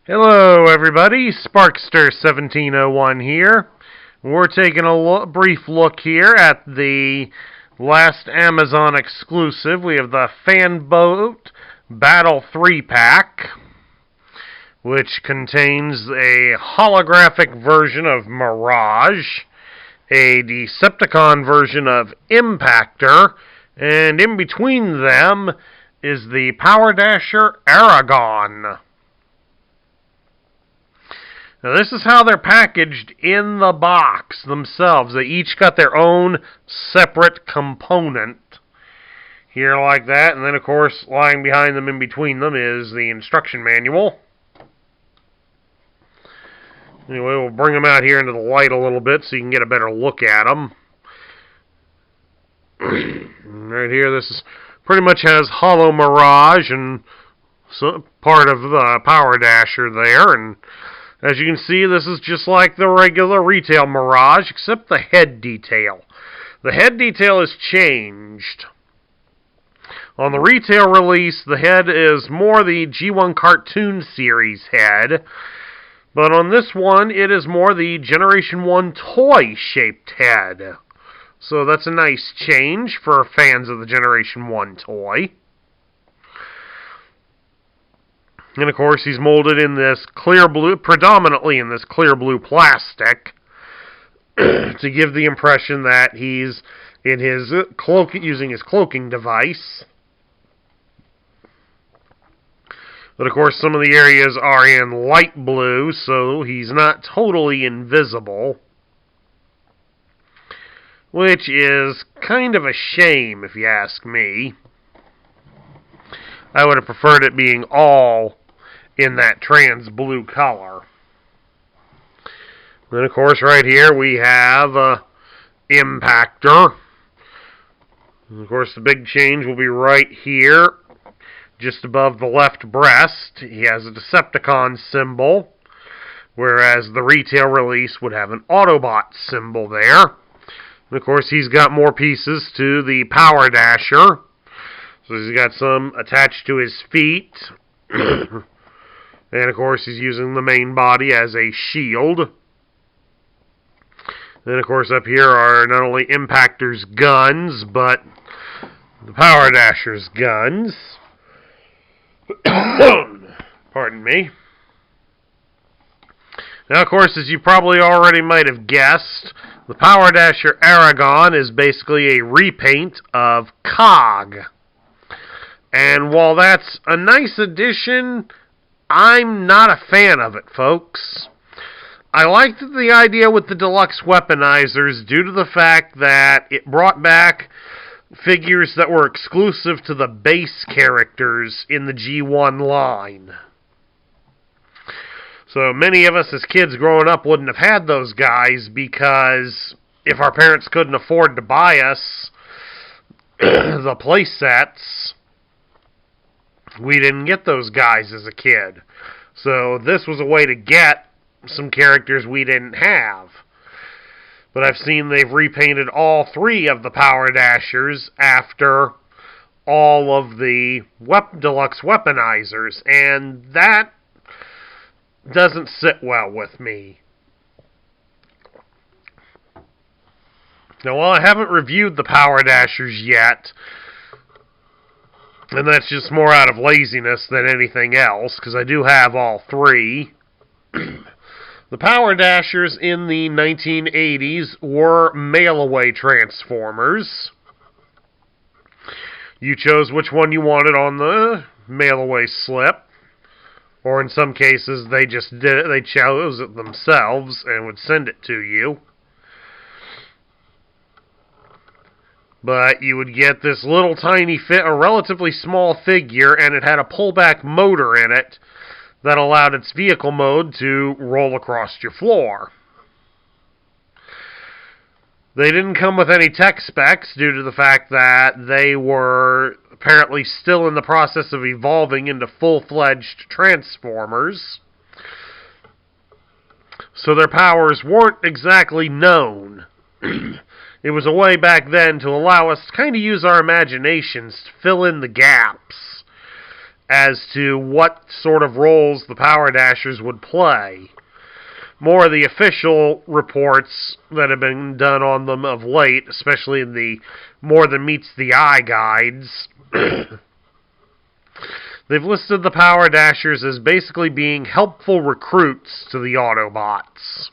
Hello everybody, Sparkster1701 here. We're taking a brief look here at the last Amazon exclusive. We have the Fanboat Battle 3-pack, which contains a holographic version of Mirage, a Decepticon version of Impactor, and in between them is the Power Dasher Aragon. Now this is how they're packaged in the box themselves. They each got their own separate component here like that. And then of course lying behind them in between them is the instruction manual. Anyway, we'll bring them out here into the light a little bit so you can get a better look at them. Right here, this pretty much has Hollow Mirage and part of the Power Dasher there. And as you can see, this is just like the regular retail Mirage, except the head detail. The head detail is changed. On the retail release, the head is more the G1 cartoon series head. But on this one, it is more the Generation 1 toy-shaped head. So that's a nice change for fans of the Generation 1 toy. And of course, he's molded in this clear blue, predominantly in this clear blue plastic, to give the impression that he's in his using his cloaking device. But of course, some of the areas are in light blue, so he's not totally invisible. Which is kind of a shame, if you ask me. I would have preferred it being all in that trans blue color. Then, of course, right here we have Impactor. And of course, the big change will be right here, just above the left breast. He has a Decepticon symbol, whereas the retail release would have an Autobot symbol there. And, of course, he's got more pieces to the Power Dasher. So he's got some attached to his feet. And, of course, he's using the main body as a shield. Then, of course, up here are not only Impactor's guns, but the Power Dasher's guns. Pardon me. Now, of course, as you probably already might have guessed, the Power Dasher Aragon is basically a repaint of Cog. And while that's a nice addition, I'm not a fan of it, folks. I liked the idea with the deluxe weaponizers due to the fact that it brought back figures that were exclusive to the base characters in the G1 line. So many of us as kids growing up wouldn't have had those guys because if our parents couldn't afford to buy us the play sets, we didn't get those guys as a kid. So this was a way to get some characters we didn't have. But I've seen they've repainted all three of the Power Dashers after all of the deluxe weaponizers, and that doesn't sit well with me. Now, while I haven't reviewed the Power Dashers yet, and that's just more out of laziness than anything else, because I do have all three. The Power Dashers in the 1980s were mail-away Transformers. You chose which one you wanted on the mail-away slip. Or in some cases, they just did it. They chose it themselves and would send it to you. But you would get this little tiny a relatively small figure, and it had a pullback motor in it that allowed its vehicle mode to roll across your floor. They didn't come with any tech specs due to the fact that they were apparently still in the process of evolving into full-fledged Transformers. So their powers weren't exactly known. It was a way back then to allow us to kind of use our imaginations to fill in the gaps as to what sort of roles the Power Dashers would play. More of the official reports that have been done on them of late, especially in the More Than Meets the Eye guides, they've listed the Power Dashers as basically being helpful recruits to the Autobots.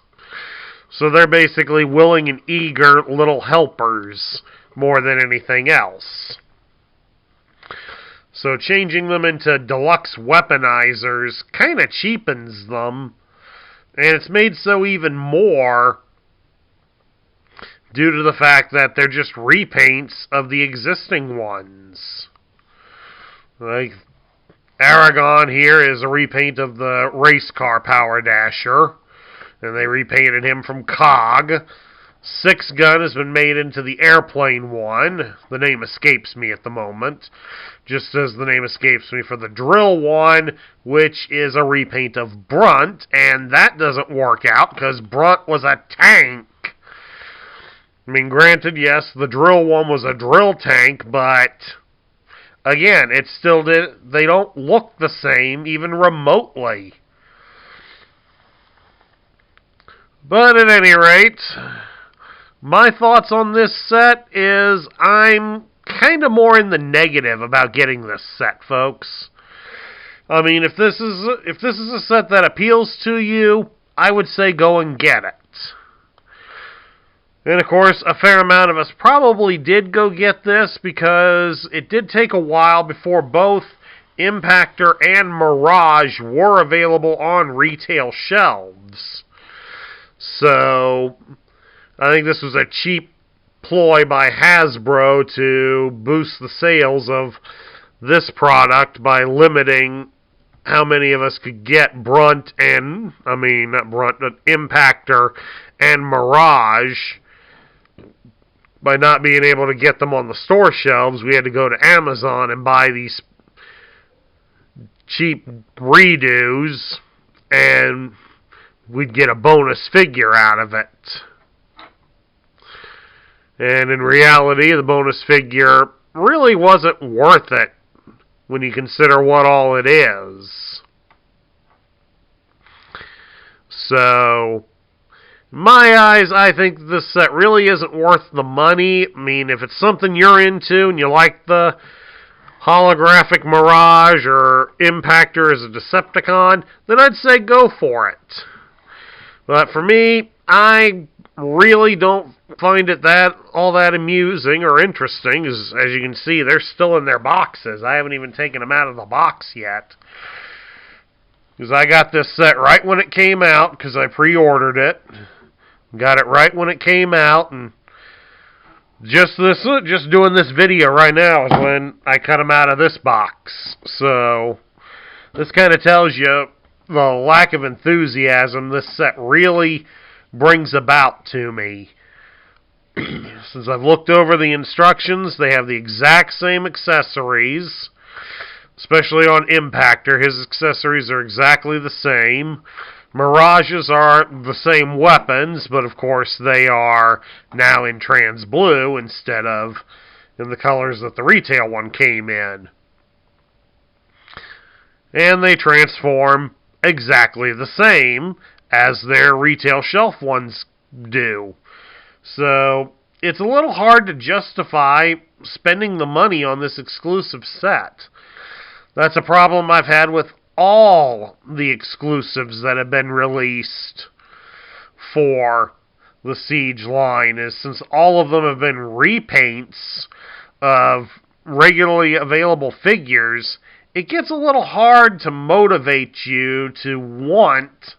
So they're basically willing and eager little helpers more than anything else. So changing them into deluxe weaponizers kind of cheapens them. And it's made so even more due to the fact that they're just repaints of the existing ones. Like, Aragon here is a repaint of the race car Power Dasher, and they repainted him from Cog. Six Gun has been made into the airplane one. The name escapes me at the moment. Just as the name escapes me for the drill one, which is a repaint of Brunt, and that doesn't work out because Brunt was a tank. I mean, granted, yes, the drill one was a drill tank, but again, it still they don't look the same even remotely. But at any rate, my thoughts on this set is I'm kind of more in the negative about getting this set, folks. I mean, if this is a set that appeals to you, I would say go and get it. And of course, a fair amount of us probably did go get this because it did take a while before both Impactor and Mirage were available on retail shelves. So I think this was a cheap ploy by Hasbro to boost the sales of this product by limiting how many of us could get Impactor and Mirage. By not being able to get them on the store shelves, we had to go to Amazon and buy these cheap redos, and we'd get a bonus figure out of it. And in reality, the bonus figure really wasn't worth it when you consider what all it is. So, in my eyes, I think this set really isn't worth the money. I mean, if it's something you're into and you like the holographic Mirage or Impactor as a Decepticon, then I'd say go for it. But for me, I really don't find it all that amusing or interesting. As you can see, they're still in their boxes. I haven't even taken them out of the box yet. Because I got this set right when it came out, because I pre-ordered it. Got it right when it came out, and just doing this video right now is when I cut them out of this box. So this kind of tells you the lack of enthusiasm this set really brings about to me. Since I've looked over the instructions, they have the exact same accessories, especially on Impactor. His accessories are exactly the same. Mirages are the same weapons, but of course they are now in trans blue instead of in the colors that the retail one came in. And they transform exactly the same as their retail shelf ones do. So it's a little hard to justify spending the money on this exclusive set. That's a problem I've had with all the exclusives that have been released for the Siege line, is since all of them have been repaints of regularly available figures, it gets a little hard to motivate you to want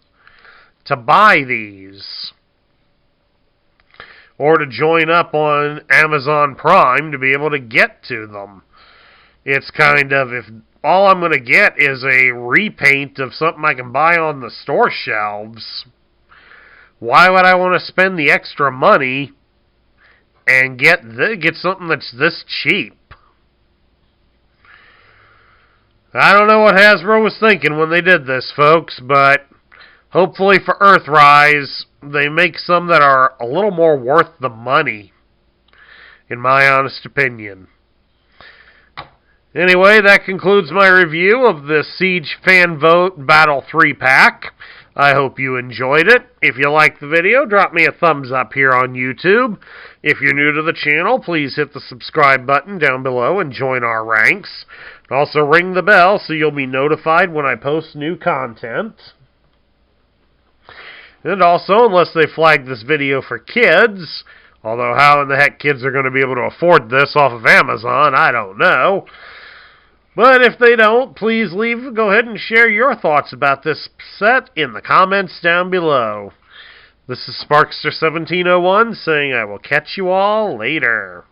to buy these, or to join up on Amazon Prime to be able to get to them. It's kind of, if all I'm going to get is a repaint of something I can buy on the store shelves, why would I want to spend the extra money and get something that's this cheap? I don't know what Hasbro was thinking when they did this, folks, but hopefully for Earthrise, they make some that are a little more worth the money, in my honest opinion. Anyway, that concludes my review of the Siege Fan Vote Battle 3-pack. I hope you enjoyed it. If you liked the video, drop me a thumbs up here on YouTube. If you're new to the channel, please hit the subscribe button down below and join our ranks. Also ring the bell so you'll be notified when I post new content. And also, unless they flag this video for kids, although how in the heck kids are going to be able to afford this off of Amazon, I don't know. But if they don't, please go ahead and share your thoughts about this set in the comments down below. This is Sparkster1701 saying I will catch you all later.